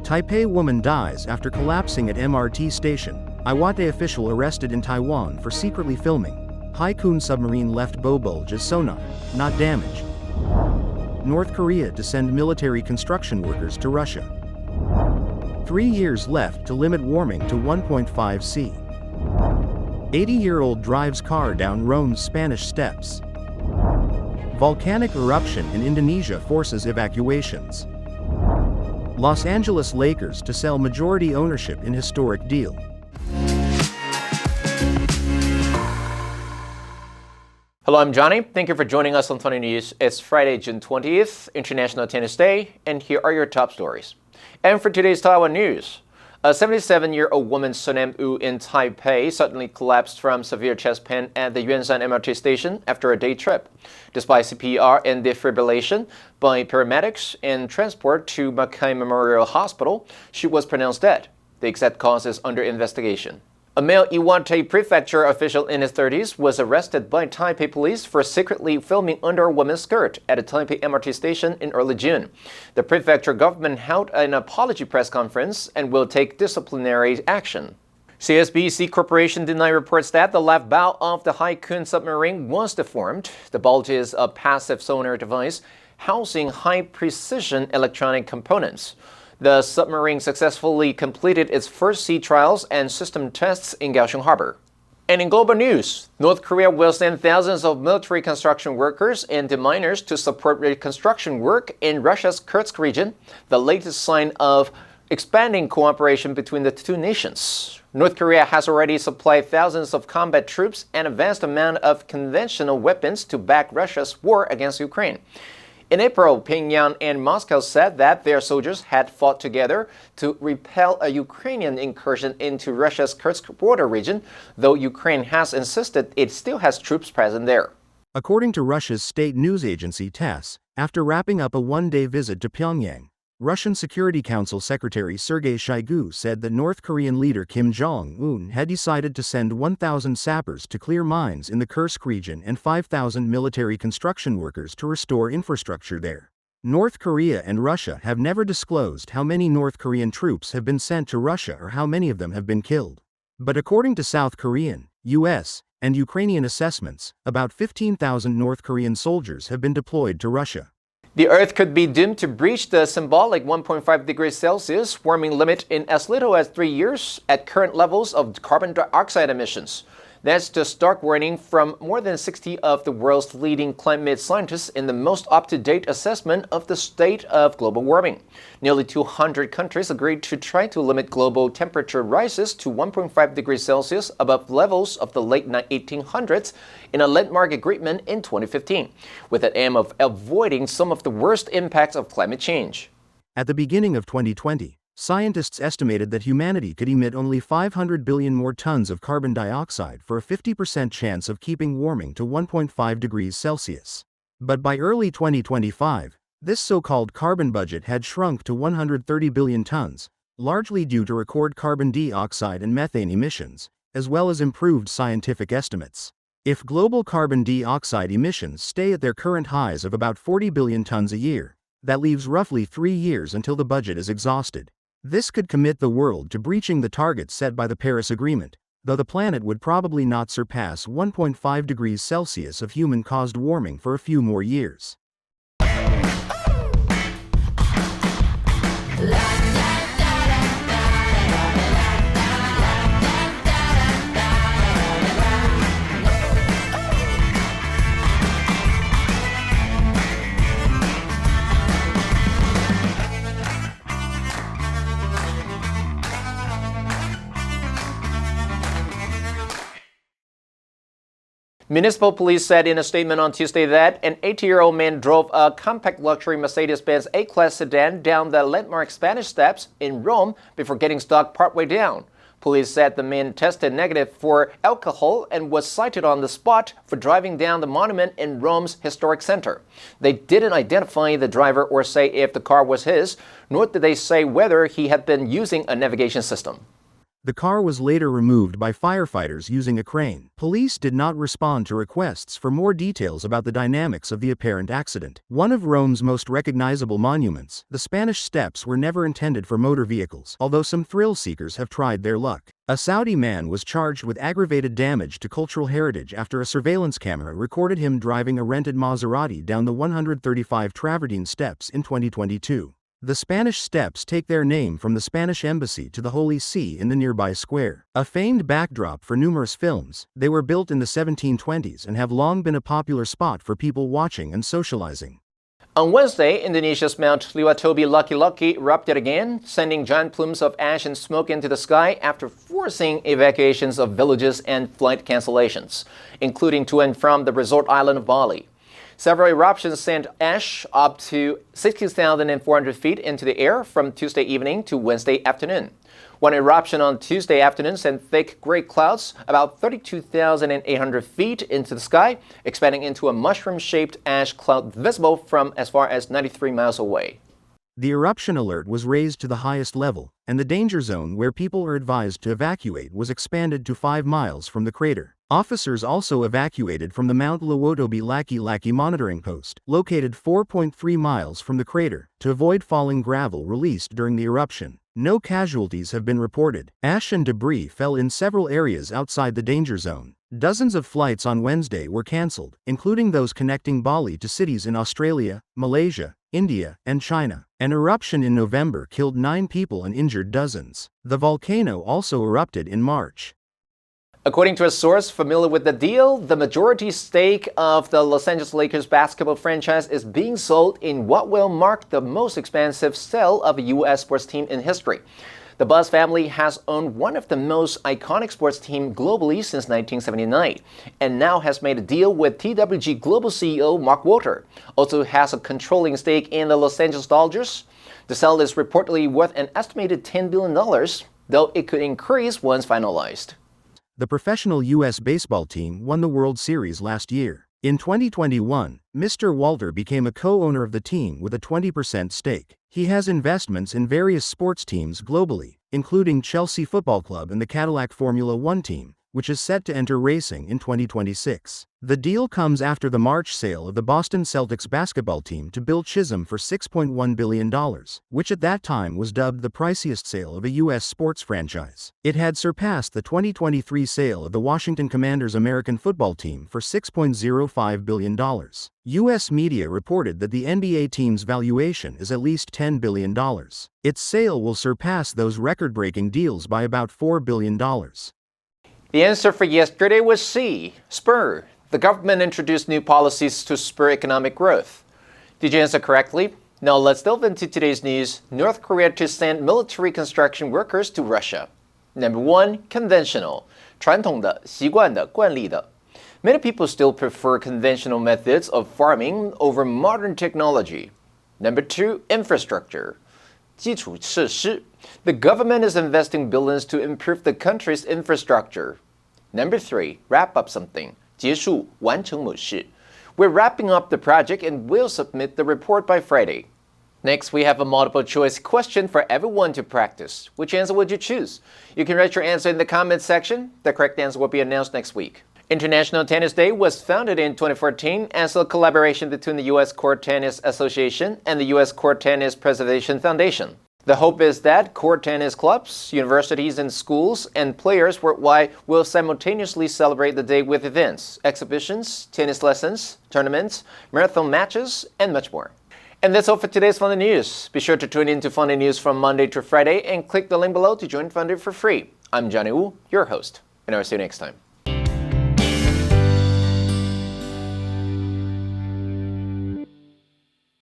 Taipei woman dies after collapsing at MRT station. Iwate official arrested in Taiwan for secretly filming. Haikun submarine left Bulge as sonar, not damage. North Korea to send military construction workers to Russia. 3 years left to limit warming to 1.5 C. 80-year-old drives car down Rome's Spanish steps. Volcanic eruption in Indonesia forces evacuations. Los Angeles Lakers to sell majority ownership in historic deal. Hello, I'm Johnny. Thank you for joining us on Funny News. It's Friday, June 20th, International Tennis Day, and here are your top stories. And for today's Taiwan news, a 77-year-old woman surnamed Wu in Taipei suddenly collapsed from severe chest pain at the Yuanshan MRT station after a day trip. Despite CPR and defibrillation by paramedics and transport to Mackay Memorial Hospital, she was pronounced dead. The exact cause is under investigation. A male Iwate prefecture official in his 30s was arrested by Taipei police for secretly filming under a woman's skirt at a Taipei MRT station in early June. The prefecture government held an apology press conference and will take disciplinary action. CSBC Corporation denied reports that the left bow of the Haikun submarine was deformed. The Bulge is a passive sonar device housing high-precision electronic components. The submarine successfully completed its first sea trials and system tests in Kaohsiung Harbor. And in global news, North Korea will send thousands of military construction workers and miners to support reconstruction work in Russia's Kursk region, the latest sign of expanding cooperation between the two nations. North Korea has already supplied thousands of combat troops and a vast amount of conventional weapons to back Russia's war against Ukraine. In April, Pyongyang and Moscow said that their soldiers had fought together to repel a Ukrainian incursion into Russia's Kursk border region, though Ukraine has insisted it still has troops present there. According to Russia's state news agency TASS, after wrapping up a one-day visit to Pyongyang, Russian Security Council Secretary Sergei Shoigu said that North Korean leader Kim Jong-un had decided to send 1,000 sappers to clear mines in the Kursk region and 5,000 military construction workers to restore infrastructure there. North Korea and Russia have never disclosed how many North Korean troops have been sent to Russia or how many of them have been killed. But according to South Korean, US, and Ukrainian assessments, about 15,000 North Korean soldiers have been deployed to Russia. The Earth could be doomed to breach the symbolic 1.5 degrees Celsius warming limit in as little as 3 years at current levels of carbon dioxide emissions. That's the stark warning from more than 60 of the world's leading climate scientists in the most up-to-date assessment of the state of global warming. Nearly 200 countries agreed to try to limit global temperature rises to 1.5 degrees Celsius above levels of the late 1800s in a landmark agreement in 2015, with an aim of avoiding some of the worst impacts of climate change. At the beginning of 2020, scientists estimated that humanity could emit only 500 billion more tons of carbon dioxide for a 50% chance of keeping warming to 1.5 degrees Celsius. But by early 2025, this so-called carbon budget had shrunk to 130 billion tons, largely due to record carbon dioxide and methane emissions, as well as improved scientific estimates. If global carbon dioxide emissions stay at their current highs of about 40 billion tons a year, that leaves roughly 3 years until the budget is exhausted. This could commit the world to breaching the targets set by the Paris Agreement, though the planet would probably not surpass 1.5 degrees Celsius of human-caused warming for a few more years. Municipal police said in a statement on Tuesday that an 80-year-old man drove a compact luxury Mercedes-Benz A-Class sedan down the landmark Spanish Steps in Rome before getting stuck partway down. Police said the man tested negative for alcohol and was cited on the spot for driving down the monument in Rome's historic center. They didn't identify the driver or say if the car was his, nor did they say whether he had been using a navigation system. The car was later removed by firefighters using a crane. Police did not respond to requests for more details about the dynamics of the apparent accident. One of Rome's most recognizable monuments, the Spanish Steps, were never intended for motor vehicles, although some thrill seekers have tried their luck. A Saudi man was charged with aggravated damage to cultural heritage after a surveillance camera recorded him driving a rented Maserati down the 135 Travertine Steps in 2022. The Spanish Steps take their name from the Spanish embassy to the Holy See in the nearby square. A famed backdrop for numerous films, they were built in the 1720s and have long been a popular spot for people watching and socializing. On Wednesday, Indonesia's Mount Iwate Laki-Laki erupted again, sending giant plumes of ash and smoke into the sky after forcing evacuations of villages and flight cancellations, including to and from the resort island of Bali. Several eruptions sent ash up to 60,400 feet into the air from Tuesday evening to Wednesday afternoon. One eruption on Tuesday afternoon sent thick gray clouds about 32,800 feet into the sky, expanding into a mushroom-shaped ash cloud visible from as far as 93 miles away. The eruption alert was raised to the highest level, and the danger zone where people are advised to evacuate was expanded to 5 miles from the crater. Officers also evacuated from the Mount Iwate Laki-Laki monitoring post, located 4.3 miles from the crater, to avoid falling gravel released during the eruption. No casualties have been reported. Ash and debris fell in several areas outside the danger zone. Dozens of flights on Wednesday were cancelled, including those connecting Bali to cities in Australia, Malaysia, India, and China. An eruption in November killed 9 people and injured dozens. The volcano also erupted in March. According to a source familiar with the deal, the majority stake of the Los Angeles Lakers basketball franchise is being sold in what will mark the most expensive sale of a U.S. sports team in history. The Buzz family has owned one of the most iconic sports teams globally since 1979, and now has made a deal with TWG Global CEO Mark Walter, also has a controlling stake in the Los Angeles Dodgers. The sale is reportedly worth an estimated $10 billion, though it could increase once finalized. The professional U.S. baseball team won the World Series last year. In 2021, Mr. Walter became a co-owner of the team with a 20% stake. He has investments in various sports teams globally, including Chelsea Football Club and the Cadillac Formula One team, which is set to enter racing in 2026. The deal comes after the March sale of the Boston Celtics basketball team to Bill Chisholm for $6.1 billion, which at that time was dubbed the priciest sale of a U.S. sports franchise. It had surpassed the 2023 sale of the Washington Commanders American football team for $6.05 billion. U.S. media reported that the NBA team's valuation is at least $10 billion. Its sale will surpass those record-breaking deals by about $4 billion. The answer for yesterday was C, spur. The government introduced new policies to spur economic growth. Did you answer correctly? Now let's delve into today's news. North Korea to send military construction workers to Russia. Number 1, conventional. 传统的,习惯的,惯例的. Many people still prefer conventional methods of farming over modern technology. Number 2, infrastructure. 基础设施. The government is investing billions to improve the country's infrastructure. Number 3, wrap up something. 结束,完成某事. We're wrapping up the project and will submit the report by Friday. Next, we have a multiple choice question for everyone to practice. Which answer would you choose? You can write your answer in the comments section. The correct answer will be announced next week. International Tennis Day was founded in 2014 as a collaboration between the U.S. Court Tennis Association and the U.S. Court Tennis Preservation Foundation. The hope is that court tennis clubs, universities, and schools and players worldwide will simultaneously celebrate the day with events, exhibitions, tennis lessons, tournaments, marathon matches, and much more. And that's all for today's FUNDAY News. Be sure to tune in to FUNDAY News from Monday to Friday and click the link below to join FUNDAY for free. I'm Johnny Wu, your host, and I'll see you next time.